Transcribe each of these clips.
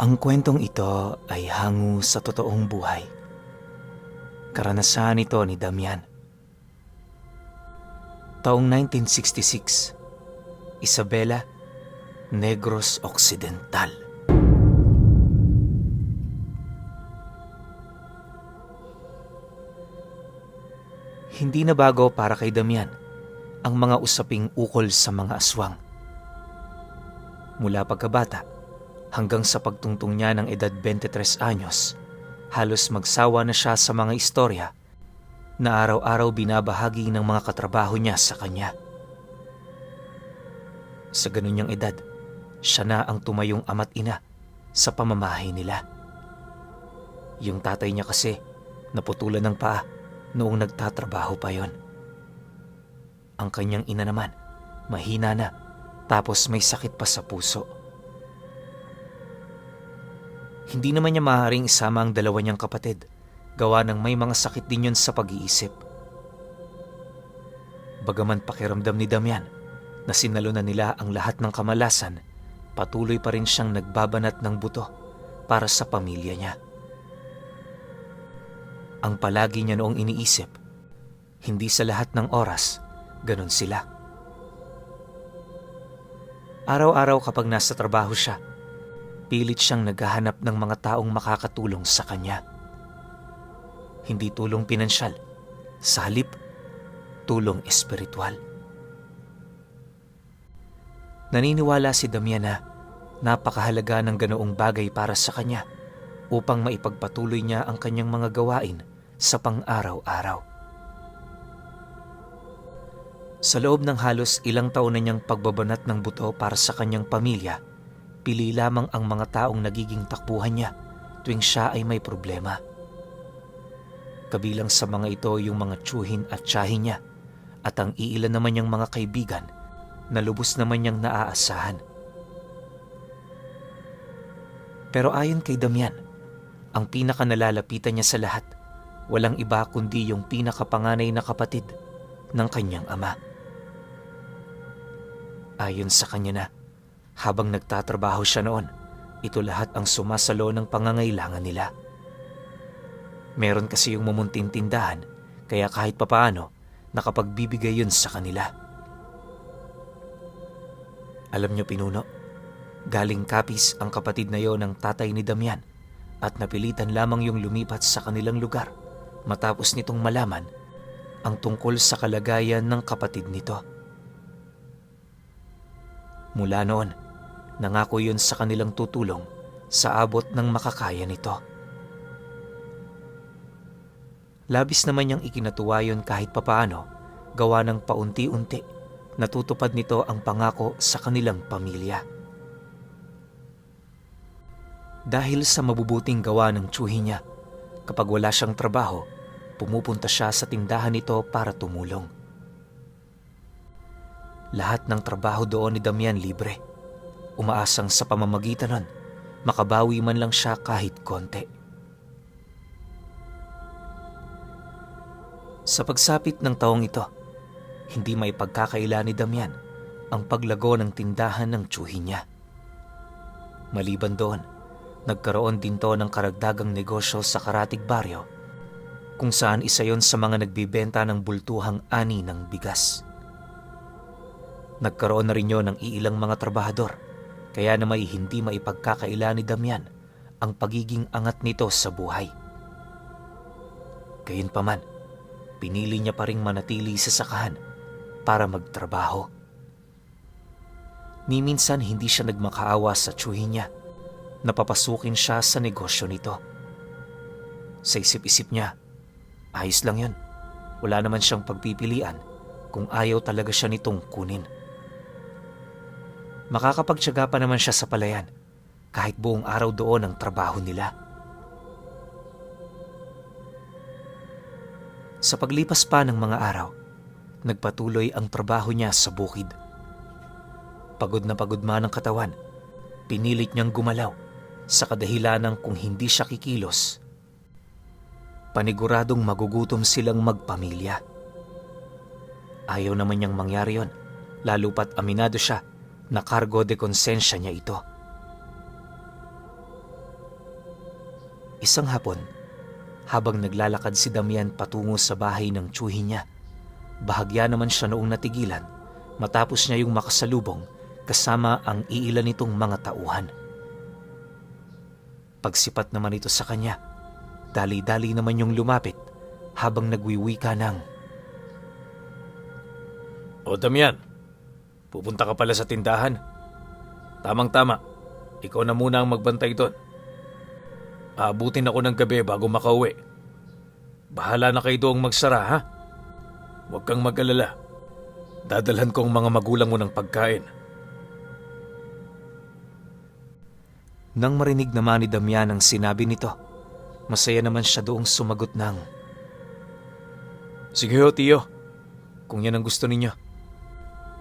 Ang kwentong ito ay hango sa totoong buhay. Karanasan ito ni Damian. Taong 1966, Isabela, Negros Occidental. Hindi na bago para kay Damian ang mga usaping ukol sa mga aswang. Mula pagkabata hanggang sa pagtungtong niya ng edad 23 anyos, halos magsawa na siya sa mga istorya na araw-araw binabahagi ng mga katrabaho niya sa kanya. Sa ganun niyang edad, siya na ang tumayong ama't ina sa pamamahay nila. Yung tatay niya kasi naputulan ng paa noong nagtatrabaho pa yon. Ang kanyang ina naman, mahina na, tapos may sakit pa sa puso. Hindi naman niya maaaring isama ang dalawa niyang kapatid, gawa ng may mga sakit din yun sa pag-iisip. Bagaman pakiramdam ni Damian na sinalunan nila ang lahat ng kamalasan, patuloy pa rin siyang nagbabanat ng buto para sa pamilya niya. Ang palagi niya noong iniisip, hindi sa lahat ng oras, ganun sila. Araw-araw kapag nasa trabaho siya, pilit siyang naghahanap ng mga taong makakatulong sa kanya. Hindi tulong pinansyal, sa halip, tulong espiritual. Naniniwala si Damian na napakahalaga ng ganoong bagay para sa kanya upang maipagpatuloy niya ang kanyang mga gawain sa pang-araw-araw. Sa loob ng halos ilang taon na niyang pagbabanat ng buto para sa kanyang pamilya, pili lamang ang mga taong nagiging takbuhan niya tuwing siya ay may problema. Kabilang sa mga ito yung mga tiyuhin at tiyahin niya at ang iilan naman niyang mga kaibigan na lubos naman niyang naaasahan. Pero ayon kay Damian, ang pinakanalalapitan niya sa lahat, walang iba kundi yung pinakapanganay na kapatid ng kanyang ama. Ayon sa kanya na, habang nagtatrabaho siya noon, ito lahat ang sumasalo ng pangangailangan nila. Meron kasi yung mumunting tindahan, kaya kahit papaano, nakapagbibigay yun sa kanila. Alam niyo, Pinuno, galing Capiz ang kapatid na yon ng tatay ni Damian at napilitan lamang yung lumipat sa kanilang lugar matapos nitong malaman ang tungkol sa kalagayan ng kapatid nito. Mula noon, nangako yun sa kanilang tutulong sa abot ng makakaya nito. Labis naman niyang ikinatuwa yun kahit papaano, gawa ng paunti-unti natutupad nito ang pangako sa kanilang pamilya. Dahil sa mabubuting gawa ng tiyuhin niya, kapag wala siyang trabaho, pumupunta siya sa tindahan nito para tumulong. Lahat ng trabaho doon ni Damian libre. Umaasang sa pamamagitan nun, makabawi man lang siya kahit konti. Sa pagsapit ng taong ito, hindi may pagkakaila ni Damian ang paglago ng tindahan ng tiyuhin niya. Maliban doon, nagkaroon din to ng karagdagang negosyo sa karatig baryo, kung saan isa yon sa mga nagbibenta ng bultuhang ani ng bigas. Nagkaroon na rin yon ng iilang mga trabahador, kaya na may hindi maipagkakaila ni Damian ang pagiging angat nito sa buhay. Gayunpaman, pinili niya pa ring manatili sa sakahan para magtrabaho. Ni minsan hindi siya nagmakaawa sa tiyuhin niya, napapasukin siya sa negosyo nito. Sa isip-isip niya, ayos lang yun. Wala naman siyang pagpipilian kung ayaw talaga siya nitong kunin. Makakapagtiyaga pa naman siya sa palayan kahit buong araw doon ang trabaho nila. Sa paglipas pa ng mga araw, nagpatuloy ang trabaho niya sa bukid. Pagod na pagod man ang katawan, pinilit niyang gumalaw sa kadahilanang kung hindi siya kikilos, paniguradong magugutom silang magpamilya. Ayaw naman niyang mangyari yon, lalo pat aminado siya na kargo de konsensya niya ito. Isang hapon, habang naglalakad si Damian patungo sa bahay ng tiyuhin niya, bahagya naman siya noong natigilan matapos niya yung makasalubong kasama ang iilan nitong mga tauhan. Pagsipat naman ito sa kanya, dali-dali naman yung lumapit habang nagwiwika ng, O Damian, pupunta ka pala sa tindahan. Tamang-tama, ikaw na muna ang magbantay doon. Aabutin ako ng gabi bago makauwi. Bahala na kayo doong magsara, ha? Huwag kang mag-alala. Dadalhan ko ang mga magulang mo ng pagkain. Nang marinig naman ni Damian ang sinabi nito, masaya naman siya doong sumagot ng, Sige ho, tiyo. Kung yan ang gusto ninyo.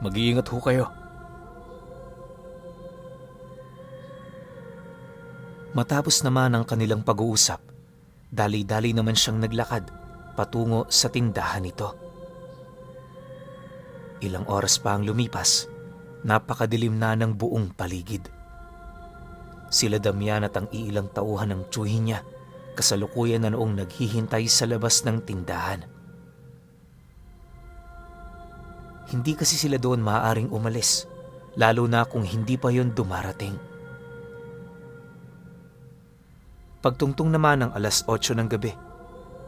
Mag-iingat ho kayo. Matapos naman ang kanilang pag-uusap, dali-dali naman siyang naglakad patungo sa tindahan nito. Ilang oras pa ang lumipas, napakadilim na ng buong paligid. Sila Damian at ang iilang tauhan ng tiyuhin niya kasalukuyan na noong naghihintay sa labas ng tindahan. Hindi kasi sila doon maaaring umalis, lalo na kung hindi pa yon dumarating. Pagtungtong naman ng 8:00 ng gabi,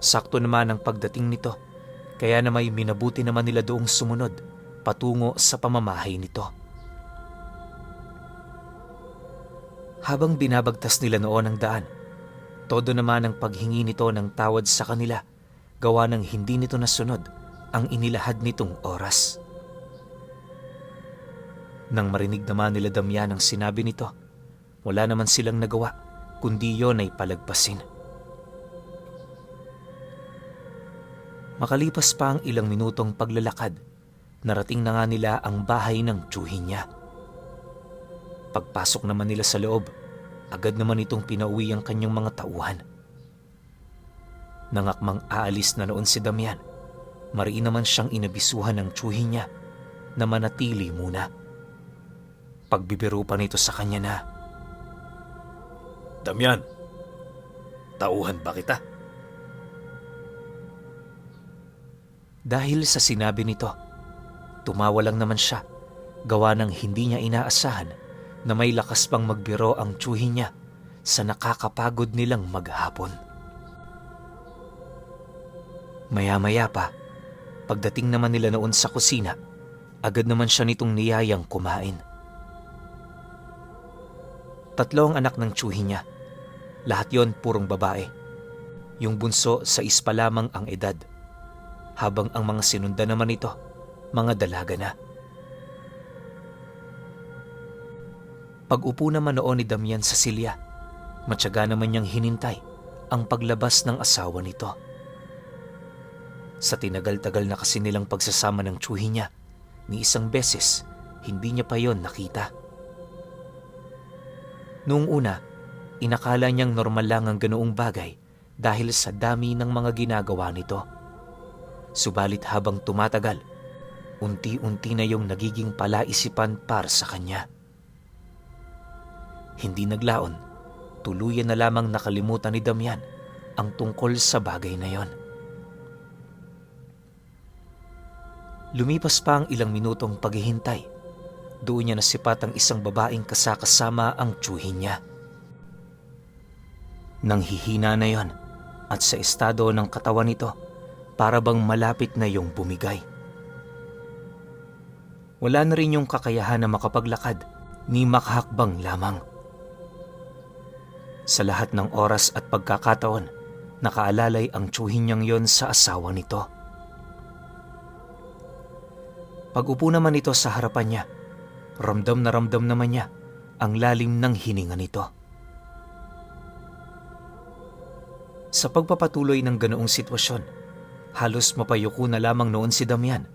sakto naman ang pagdating nito, kaya na may minabuti naman nila doong sumunod patungo sa pamamahay nito. Habang binabagtas nila noon ang daan, todo naman ang paghingi nito ng tawad sa kanila, gawa ng hindi nito nasunod ang inilahad nitong oras. Nang marinig naman nila Damian ang sinabi nito, wala naman silang nagawa, kundi yon ay palagpasin. Makalipas pa ang ilang minutong paglalakad, narating na nga nila ang bahay ng tiyuhin niya. Pagpasok naman nila sa loob, agad naman itong pinauwi ang kanyang mga tauhan. Nangakmang aalis na noon si Damian, mariin naman siyang inabisuhan ng tiyuhin niya na manatili muna. Pagbibiro pa nito sa kanya na, Damian, tauhan ba kita? Dahil sa sinabi nito, tumawa lang naman siya, gawa ng hindi niya inaasahan na may lakas pang magbiro ang tiyuhin niya sa nakakapagod nilang maghapon. Maya-maya pa, pagdating naman nila noon sa kusina, agad naman siya nitong niyayang kumain. 3 ang anak ng tiyuhin niya. Lahat yon purong babae. Yung bunso sa 6 pa lamang ang edad, habang ang mga sinundan naman ito, mga dalaga na. Pag-upo naman noon ni Damian sa silya, matyaga naman niyang hinintay ang paglabas ng asawa nito. Sa tinagal-tagal na kasi nilang pagsasama ng tiyuhin niya, ni isang beses, hindi niya pa yon nakita. Noong una, inakala niyang normal lang ang ganoong bagay dahil sa dami ng mga ginagawa nito. Subalit habang tumatagal, unti-unti na yung nagiging palaisipan para sa kanya. Hindi naglaon, tuluyan na lamang nakalimutan ni Damian ang tungkol sa bagay na yon. Lumipas pa ang ilang minutong paghihintay. Doon niya nasipat ang isang babaeng kasakasama ang tiyuhin niya. Nang hihina na yon at sa estado ng katawan nito, para bang malapit na yung bumigay. Wala na rin yung kakayahan na makapaglakad ni makahakbang lamang. Sa lahat ng oras at pagkakataon, nakaalalay ang tiyuhin niyang yon sa asawa nito. Pag-upo naman ito sa harapan niya, ramdam naman niya ang lalim ng hininga nito. Sa pagpapatuloy ng ganoong sitwasyon, halos mapayuko na lamang noon si Damian,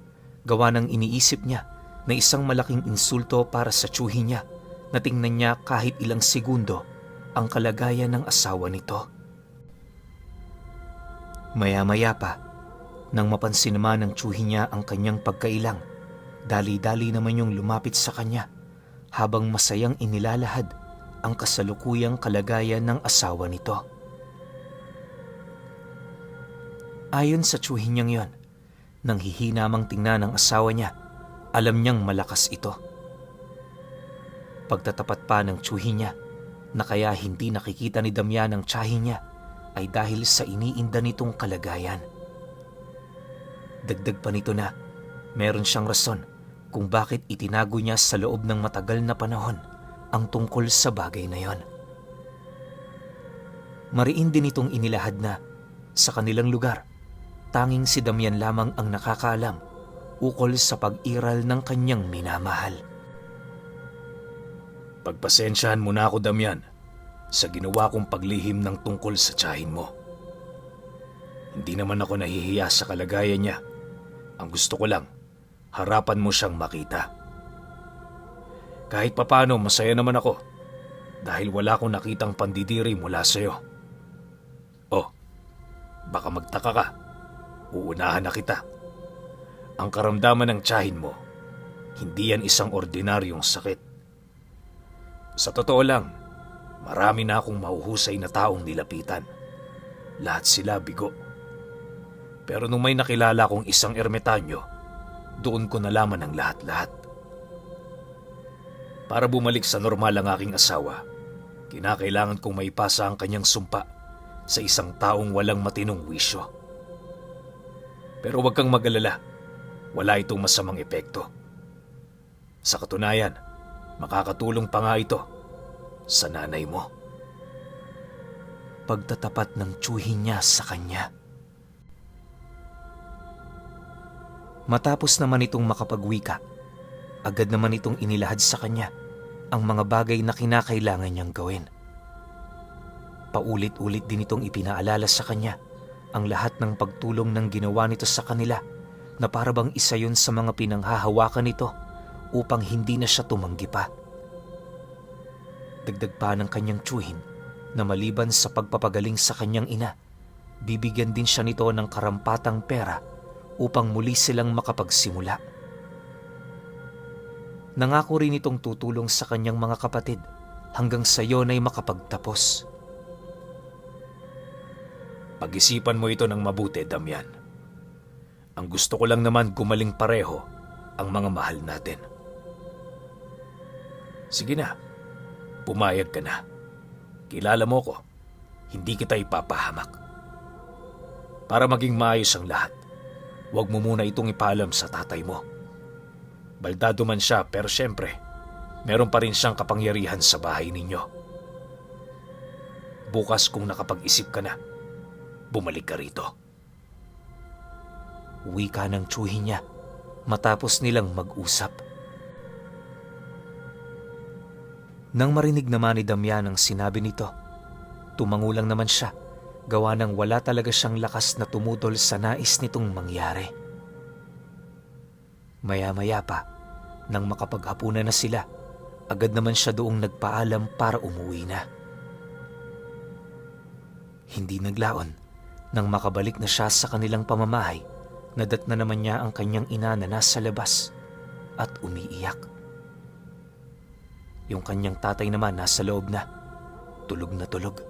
gawa ng iniisip niya na isang malaking insulto para sa tiyuhin niya na tingnan niya kahit ilang segundo ang kalagayan ng asawa nito. Maya-maya pa, nang mapansin naman ng tiyuhin niya ang kanyang pagkailang, dali-dali naman yung lumapit sa kanya habang masayang inilalahad ang kasalukuyang kalagayan ng asawa nito. Ayon sa tsuhin niyang yon, nang hihinamang tingnan ng asawa niya, alam niyang malakas ito. Pagtatapat pa ng tsuhin niya na kaya hindi nakikita ni Damian ang tiyahin niya ay dahil sa iniinda nitong kalagayan. Dagdag pa nito na meron siyang rason kung bakit itinago niya sa loob ng matagal na panahon ang tungkol sa bagay na yon. Mariin din itong inilahad na sa kanilang lugar, tanging si Damian lamang ang nakakaalam ukol sa pag-iral ng kanyang minamahal. Pagpasensyahan mo na ako, Damian, sa ginawa kong paglihim ng tungkol sa tiyahin mo. Hindi naman ako nahihiya sa kalagayan niya. Ang gusto ko lang, harapan mo siyang makita. Kahit papano, masaya naman ako dahil wala akong nakitang pandidiri mula sa'yo. Oh, baka magtaka ka. Uunahan na kita. Ang karamdaman ng tiyahin mo, hindi yan isang ordinaryong sakit. Sa totoo lang, marami na akong mahuhusay na taong nilapitan. Lahat sila bigo. Pero nung may nakilala kong isang ermitanyo, doon ko nalaman ang lahat-lahat. Para bumalik sa normal ang aking asawa, kinakailangan kong maipasa ang kanyang sumpa sa isang taong walang matinong wisyo. Pero huwag kang mag-alala, wala itong masamang epekto. Sa katunayan, makakatulong pa nga ito sa nanay mo. Pagtatapat ng tsuhin niya sa kanya. Matapos naman itong makapagwika, agad naman itong inilahad sa kanya ang mga bagay na kinakailangan niyang gawin. Paulit-ulit din itong ipinaalala sa kanya ang lahat ng pagtulong ng ginawa nito sa kanila na para bang isa yun sa mga pinanghahawakan nito upang hindi na siya tumanggi pa. Dagdag pa ng kanyang tsuhin na maliban sa pagpapagaling sa kanyang ina, bibigyan din siya nito ng karampatang pera upang muli silang makapagsimula. Nangako rin itong tutulong sa kanyang mga kapatid hanggang sa yon ay makapagtapos. Pag-isipan mo ito ng mabuti, Damian. Ang gusto ko lang naman gumaling pareho ang mga mahal natin. Sige na, pumayag ka na. Kilala mo ko, hindi kita ipapahamak. Para maging maayos ang lahat, huwag mo muna itong ipaalam sa tatay mo. Baldado man siya pero syempre, meron pa rin siyang kapangyarihan sa bahay ninyo. Bukas kung nakapag-isip ka na, bumalik ka rito. Wika ng tsuhin niya matapos nilang mag-usap. Nang marinig naman ni Damian ang sinabi nito, tumango lang naman siya, gawa ng wala talaga siyang lakas na tumutol sa nais nitong mangyari. Maya-maya pa, nang makapaghapunan na sila, agad naman siya doong nagpaalam para umuwi na. Hindi naglaon, nang makabalik na siya sa kanilang pamamahay, nadat na naman niya ang kanyang ina na nasa labas at umiiyak. Yung kanyang tatay naman nasa loob na tulog.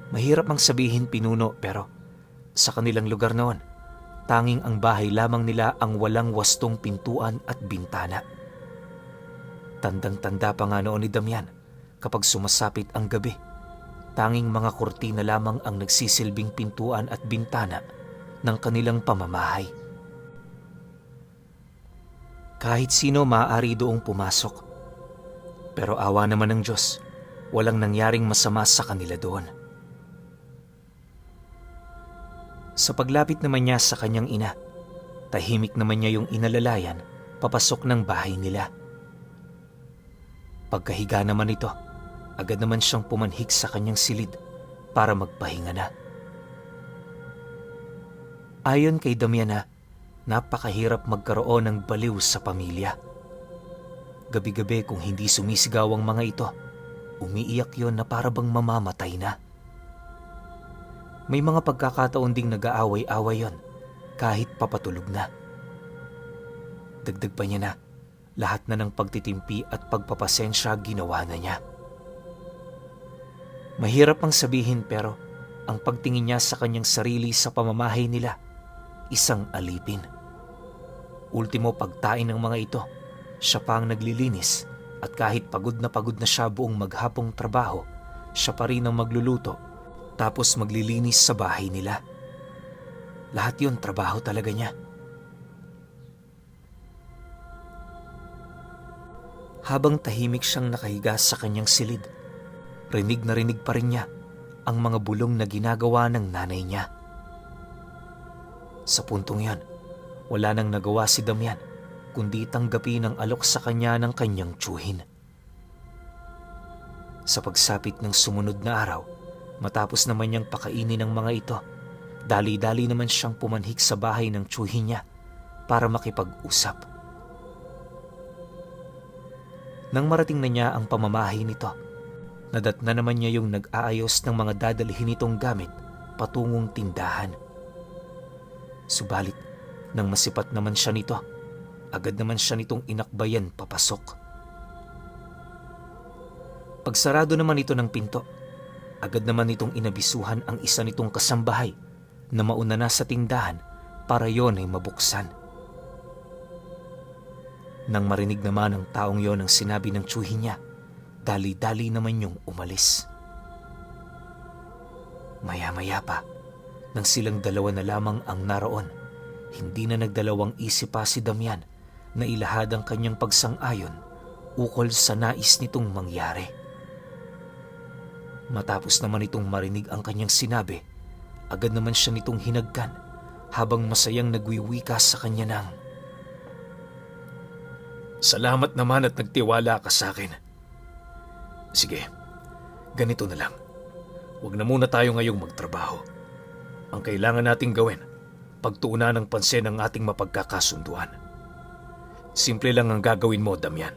Mahirap mang sabihin pinuno pero sa kanilang lugar noon, tanging ang bahay lamang nila ang walang wastong pintuan at bintana. Tandang-tanda pa nga noon ni Damian kapag sumasapit ang gabi, tanging mga kurtina lamang ang nagsisilbing pintuan at bintana ng kanilang pamamahay. Kahit sino maaari doong pumasok. Pero awa naman ng Diyos, walang nangyaring masama sa kanila doon. Sa paglapit naman niya sa kanyang ina, tahimik naman niya yung inalalayan papasok ng bahay nila. Pagkahiga naman ito, agad naman siyang pumanhik sa kanyang silid para magpahinga na. Ayon kay Damiana, napakahirap magkaroon ng baliw sa pamilya. Gabi-gabi kung hindi sumisigaw ang mga ito, umiiyak yon na para bang mamamatay na. May mga pagkakataon ding nag-aaway-away yon kahit papatulog na. Dagdag pa niya na, lahat na ng pagtitimpi at pagpapasensya ginawa na niya. Mahirap ang sabihin pero ang pagtingin niya sa kanyang sarili sa pamamahay nila, isang alipin. Ultimo pagtain ng mga ito, siya pa ang naglilinis at kahit pagod na siya buong maghapong trabaho, siya pa rin ang magluluto tapos maglilinis sa bahay nila. Lahat yun trabaho talaga niya. Habang tahimik siyang nakahiga sa kanyang silid, rinig na rinig pa rin niya ang mga bulong na ginagawa ng nanay niya. Sa puntong yan, wala nang nagawa si Damian kundi tanggapin ang alok sa kanya ng kanyang tiyuhin. Sa pagsapit ng sumunod na araw, matapos naman niyang pakainin ng mga ito, dali-dali naman siyang pumanhik sa bahay ng tiyuhin niya para makipag-usap. Nang marating na niya ang pamamahay nito, nadatna naman niya yung nag-aayos ng mga dadalhin nitong gamit patungong tindahan. Subalit, nang masipat naman siya nito, agad naman siya nitong inakbayan papasok. Pagsarado naman ito ng pinto, agad naman nitong inabisuhan ang isa nitong kasambahay na mauna na sa tindahan para yon ay mabuksan. Nang marinig naman ng taong yon ang sinabi ng tiyuhin niya, dali-dali naman yung umalis. Maya-maya pa, nang silang dalawa na lamang ang naroon, hindi na nagdalawang isip pa si Damian na ilahad ang kanyang pagsang-ayon ukol sa nais nitong mangyari. Matapos naman itong marinig ang kanyang sinabi, agad naman siya nitong hinagkan habang masayang nagwiwika sa kanya ng, Salamat naman at nagtiwala ka sa akin. Sige, ganito na lang. Huwag na muna tayo ngayong magtrabaho. Ang kailangan nating gawin, pagtuunan ng pansin ang ating mapagkakasunduan. Simple lang ang gagawin mo, Damian.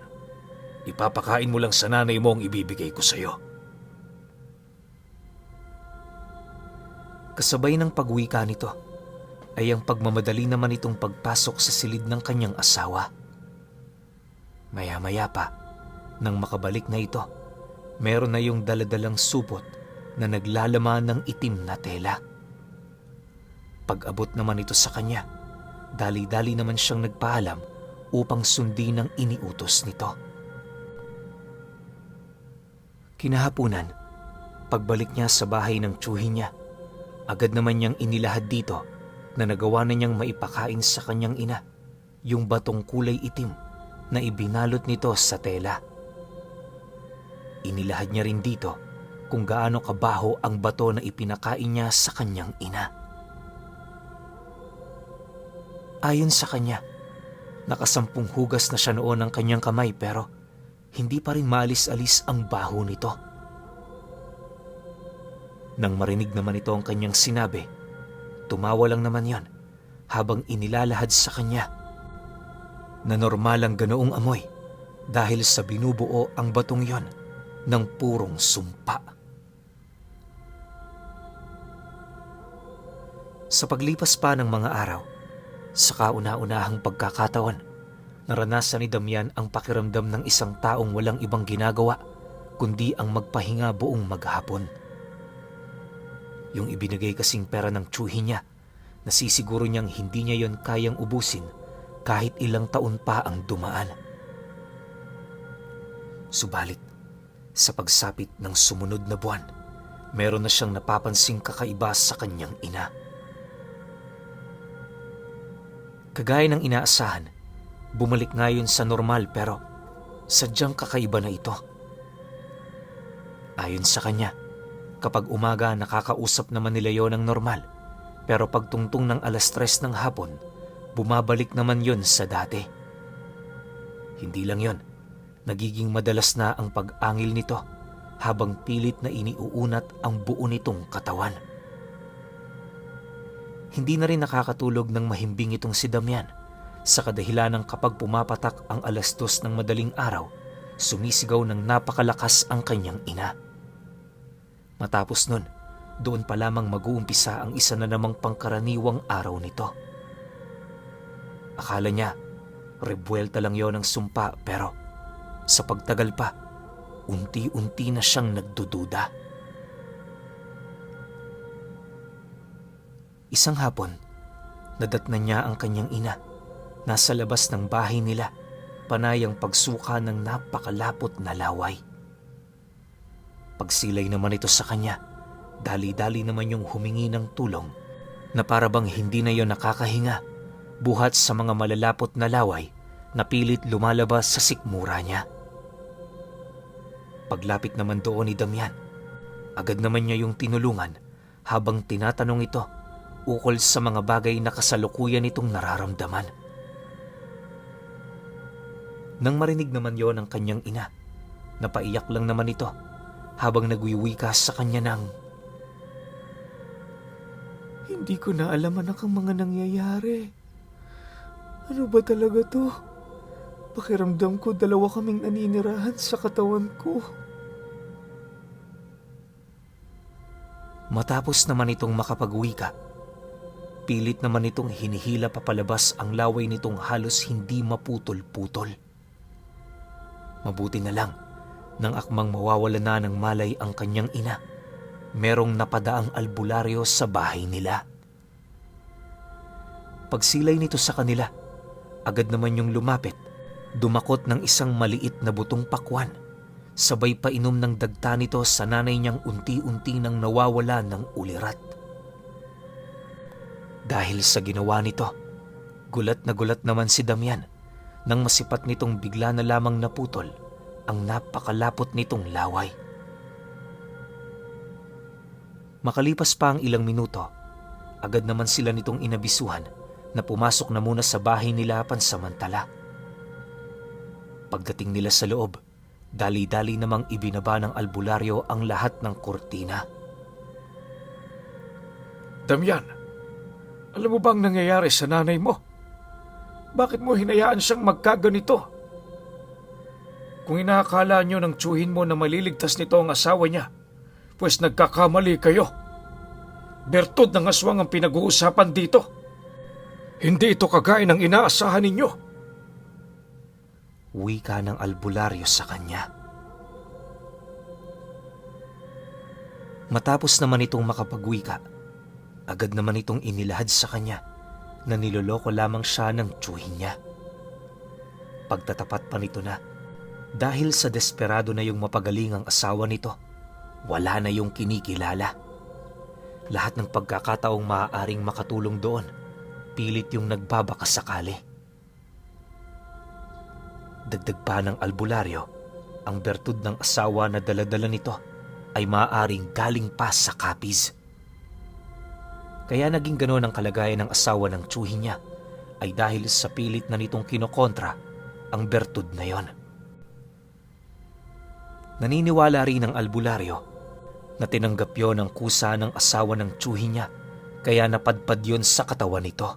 Ipapakain mo lang sa nanay mo ang ibibigay ko sa'yo. Kasabay ng pagwika nito ay ang pagmamadali naman itong pagpasok sa silid ng kanyang asawa. Maya-maya pa, nang makabalik na ito, meron na yung daladalang supot na naglalaman ng itim na tela. Pag-abot naman ito sa kanya, dali-dali naman siyang nagpaalam upang sundin ang iniutos nito. Kinahapunan, pagbalik niya sa bahay ng tiyuhin niya, agad naman niyang inilahad dito na nagawa na niyang maipakain sa kanyang ina yung batong kulay itim na ibinalot nito sa tela. Inilahad niya rin dito kung gaano kabaho ang bato na ipinakain niya sa kanyang ina. Ayon sa kanya, nakasampung hugas na siya noon ng kanyang kamay pero hindi pa rin maalis-alis ang baho nito. Nang marinig naman ito ang kanyang sinabi, tumawa lang naman yon habang inilalahad sa kanya na normal ang ganoong amoy dahil sa binubuo ang batong yon ng purong sumpa. Sa paglipas pa ng mga araw, sa kauna-unahang pagkakataon, naranasan ni Damian ang pakiramdam ng isang taong walang ibang ginagawa kundi ang magpahinga buong maghapon. Yung ibinigay kasing pera ng tiyuhin niya, nasisiguro niyang hindi niya yon kayang ubusin kahit ilang taon pa ang dumaan. Subalit, sa pagsapit ng sumunod na buwan, meron na siyang napapansing kakaiba sa kanyang ina. Kagaya ng inaasahan, bumalik ngayon sa normal pero sadyang kakaiba na ito. Ayon sa kanya, kapag umaga nakakausap naman nila yon ng normal, pero pagtungtong ng 3:00 ng hapon, bumabalik naman yon sa dati. Hindi lang yon, nagiging madalas na ang pag-angil nito habang pilit na iniuunat ang buo nitong katawan. Hindi na rin nakakatulog ng mahimbing itong si Damian sa kadahilanang kapag pumapatak ang 2:00 ng madaling araw, sumisigaw ng napakalakas ang kanyang ina. Matapos nun, doon pa lamang mag-uumpisa ang isa na namang pangkaraniwang araw nito. Akala niya, rebuelta lang yon ng sumpa pero sa pagtagal pa, unti-unti na siyang nagdududa. Isang hapon, nadatnan niya ang kanyang ina. Nasa labas ng bahay nila, panay ang pagsuka ng napakalapot na laway. Pagsilay naman ito sa kanya, dali-dali naman yung humingi ng tulong na parabang hindi na yon nakakahinga buhat sa mga malalapot na laway na pilit lumalabas sa sikmura niya. Paglapit naman doon ni Damian, agad naman niya yung tinulungan habang tinatanong ito ukol sa mga bagay na kasalukuyan itong nararamdaman. Nang marinig naman yon ng kanyang ina, napaiyak lang naman ito habang nagwiwika sa kanya ng, "Hindi ko na alam anak ang mga nangyayari. Ano ba talaga to? Pakiramdam ko dalawa kaming naninirahan sa katawan ko." Matapos naman itong makapagwika, pilit naman itong hinihila papalabas ang laway nitong halos hindi maputol-putol. Mabuti na lang, nang akmang mawawala na ng malay ang kanyang ina, merong napadaang albularyo sa bahay nila. Pagsilay nito sa kanila, agad naman yung lumapit, dumakot ng isang maliit na butong pakwan, sabay painom ng dagta nito sa nanay niyang unti-unti nang nawawala ng ulirat. Dahil sa ginawa nito, gulat naman si Damian nang masipat nitong bigla na lamang naputol ang napakalapot nitong laway. Makalipas pa ang ilang minuto, agad naman sila nitong inabisuhan na pumasok na muna sa bahay nila pansamantala. Pagdating nila sa loob, dali-dali namang ibinaba ng albularyo ang lahat ng kurtina. Damian, alam mo bang nangyayari sa nanay mo? Bakit mo hinayaan siyang magkaganito? Kung inaakala nyo ng tiyuhin mo na maliligtas nito ang asawa niya, pues nagkakamali kayo. Bertud ng aswang ang pinag-uusapan dito. Hindi ito kagaya ng inaasahan ninyo. Wika ng albularyo sa kanya. Matapos naman itong makapagwika, agad naman itong inilahad sa kanya na niloloko lamang siya ng tiyuhin niya. Pagtatapat pa nito na, dahil sa desperado na yung mapagalingang asawa nito, wala na yung kinikilala. Lahat ng pagkakataong maaaring makatulong doon, pilit yung nagbabakasakali. Dagdag pa ng albularyo, ang bertud ng asawa na daladala nito ay maaaring galing pa sa Capiz. Kaya naging gano'n ang kalagayan ng asawa ng tiyuhin niya ay dahil sa pilit na nitong kinokontra ang bertud na yon. Naniniwala rin ang albularyo na tinanggap yon ang kusa ng asawa ng tiyuhin niya kaya napadpad yon sa katawan nito.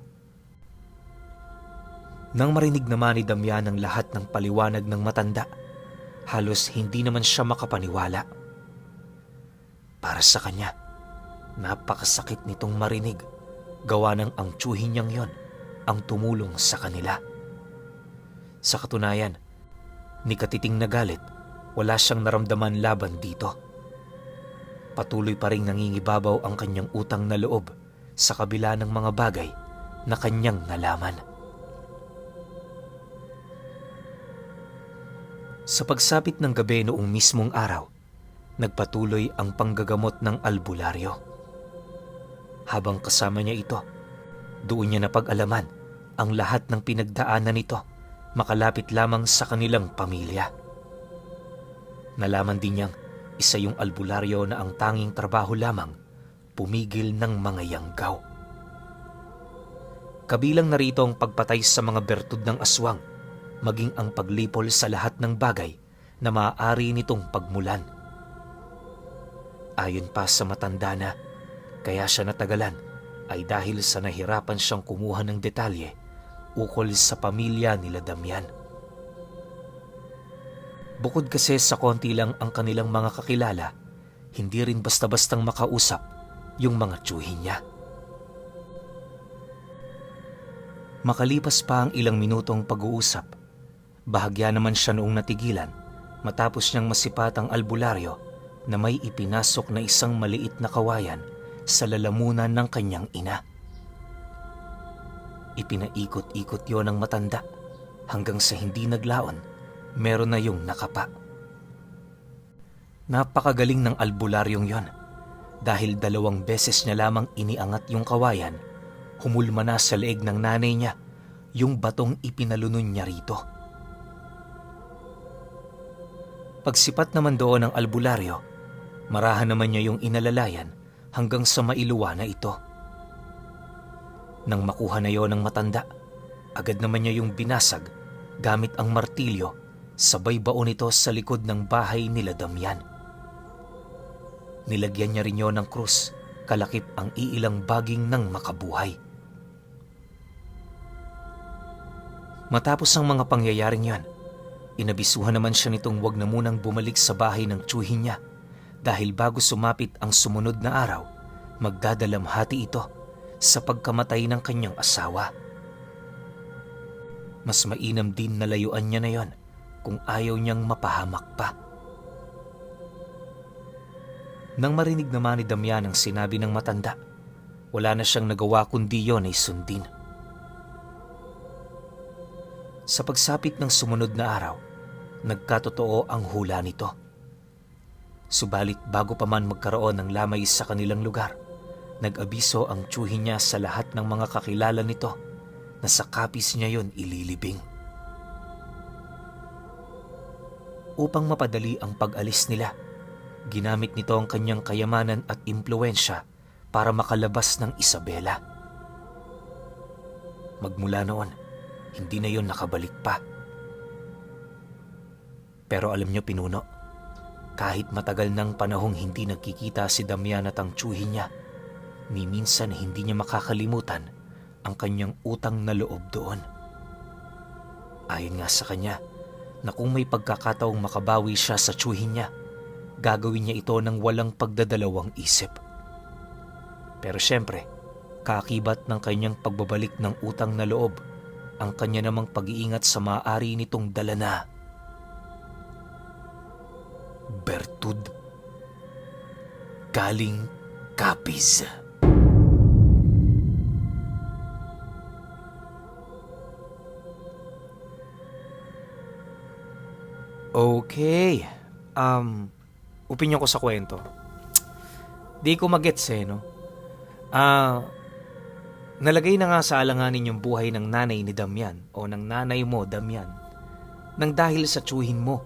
Nang marinig naman ni Damian ang lahat ng paliwanag ng matanda, halos hindi naman siya makapaniwala. Para sa kanya, napakasakit nitong marinig, gawa ng ang tiyuhin niyang yon ang tumulong sa kanila. Sa katunayan, ni katiting na galit, wala siyang naramdaman laban dito. Patuloy pa ring nangingibabaw ang kanyang utang na loob sa kabila ng mga bagay na kanyang nalaman. Sa pagsapit ng gabi noong mismong araw, nagpatuloy ang panggagamot ng albularyo. Habang kasama niya ito, doon niya napag-alaman ang lahat ng pinagdaanan nito makalapit lamang sa kanilang pamilya. Nalaman din niyang isa yung albularyo na ang tanging trabaho lamang pumigil ng mga yanggaw. Kabilang narito ang pagpatay sa mga bertud ng aswang, maging ang paglipol sa lahat ng bagay na maaari nitong pagmulan. Ayon pa sa matanda na, kaya siya natagalan ay dahil sa nahirapan siyang kumuha ng detalye ukol sa pamilya nila Damian. Bukod kasi sa konti lang ang kanilang mga kakilala, hindi rin basta-bastang makausap yung mga tiyuhin niya. Makalipas pa ang ilang minutong pag-uusap, bahagya naman siya noong natigilan matapos niyang masipat ang albularyo na may ipinasok na isang maliit na kawayan sa lalamunan ng kanyang ina. Ipinaikot-ikot yon ng matanda hanggang sa hindi naglaon, meron na yung nakapa. Napakagaling ng albularyong yon dahil 2 beses niya lamang iniangat yung kawayan, humulma na sa leeg ng nanay niya yung batong ipinalunon niya rito. Pagsipat naman doon ng albularyo, marahan naman niya yung inalalayan hanggang sa mailuwa na ito. Nang makuha na yon ng matanda, agad naman niya yung binasag gamit ang martilyo, sabay baon ito sa likod ng bahay nila Damian. Nilagyan niya rin yon ng krus, kalakip ang iilang baging ng makabuhay. Matapos ang mga pangyayaring yan, inabisuhan naman siya nitong wag na munang bumalik sa bahay ng tiyuhin niya dahil bago sumapit ang sumunod na araw, magdadalamhati ito sa pagkamatay ng kanyang asawa. Mas mainam din na layuan niya na yon kung ayaw niyang mapahamak pa. Nang marinig naman ni Damian ang sinabi ng matanda, wala na siyang nagawa kundi yon ay sundin. Sa pagsapit ng sumunod na araw, nagkatotoo ang hula nito. Subalit bago pa man magkaroon ng lamay sa kanilang lugar, nag-abiso ang tiyuhin niya sa lahat ng mga kakilala nito na sa kapis niya yon ililibing. Upang mapadali ang pag-alis nila, ginamit nito ang kanyang kayamanan at impluwensya para makalabas ng Isabela. Magmula noon, hindi na yon nakabalik pa. Pero alam niyo pinuno, kahit matagal ng panahong hindi nagkikita si Damian at ang tiyuhin niya, ni minsan hindi niya makakalimutan ang kanyang utang na loob doon. Ayon nga sa kanya, na kung may pagkakataong makabawi siya sa tiyuhin niya, gagawin niya ito ng walang pagdadalawang isip. Pero syempre, kaakibat ng kanyang pagbabalik ng utang na loob, ang kanya namang pag-iingat sa maaari nitong dala na bertud galing Capiz. Okay. Opinyon ko sa kwento. Di ko magets no? Nalagay na nga sa alanganin yung buhay ng nanay ni Damian o ng nanay mo, Damian, nang dahil sa tiyuhin mo.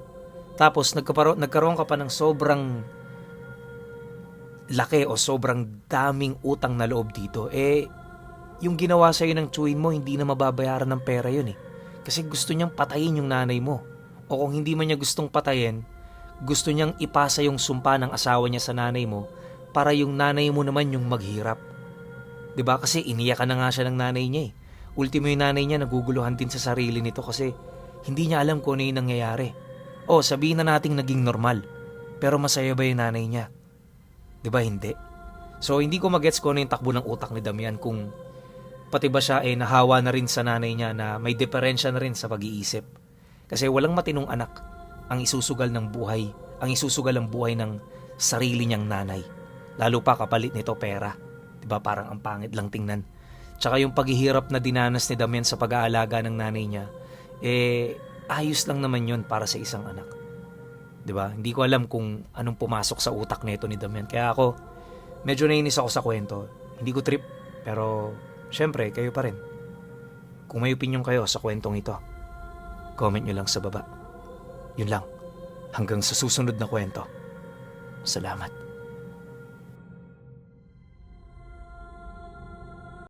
Tapos nagkaroon ka pa ng sobrang laki o sobrang daming utang na loob dito. Yung ginawa sa'yo ng tiyuhin mo, hindi na mababayaran ng pera yun eh. Kasi gusto niyang patayin yung nanay mo. O kung hindi man niya gustong patayin, gusto niyang ipasa yung sumpa ng asawa niya sa nanay mo para yung nanay mo naman yung maghirap. 'Di ba? Kasi iniyakan na nga siya ng nanay niya eh. Ultimo yung nanay niya naguguluhan din sa sarili nito kasi hindi niya alam kung ano yung nangyayari. Sabihin na nating naging normal. Pero masaya ba yung nanay niya? 'Di ba hindi? So hindi ko magets kung ano yung takbo ng utak ni Damian, kung pati ba siya nahawa na rin sa nanay niya na may diferensya na rin sa pag-iisip. Kasi walang matinong anak ang isusugal ng buhay, ang isusugal ang buhay ng sarili niyang nanay. Lalo pa kapalit nito pera. Diba parang ang pangit lang tingnan. Tsaka yung paghihirap na dinanas ni Damian sa pag-aalaga ng nanay niya, ayos lang naman yun para sa isang anak. Diba? Hindi ko alam kung anong pumasok sa utak nito ni Damian. Kaya ako, medyo nainis ako sa kwento. Hindi ko trip, pero syempre, kayo pa rin. Kung may opinion kayo sa kwentong ito, comment nyo lang sa baba. Yun lang. Hanggang sa susunod na kwento. Salamat.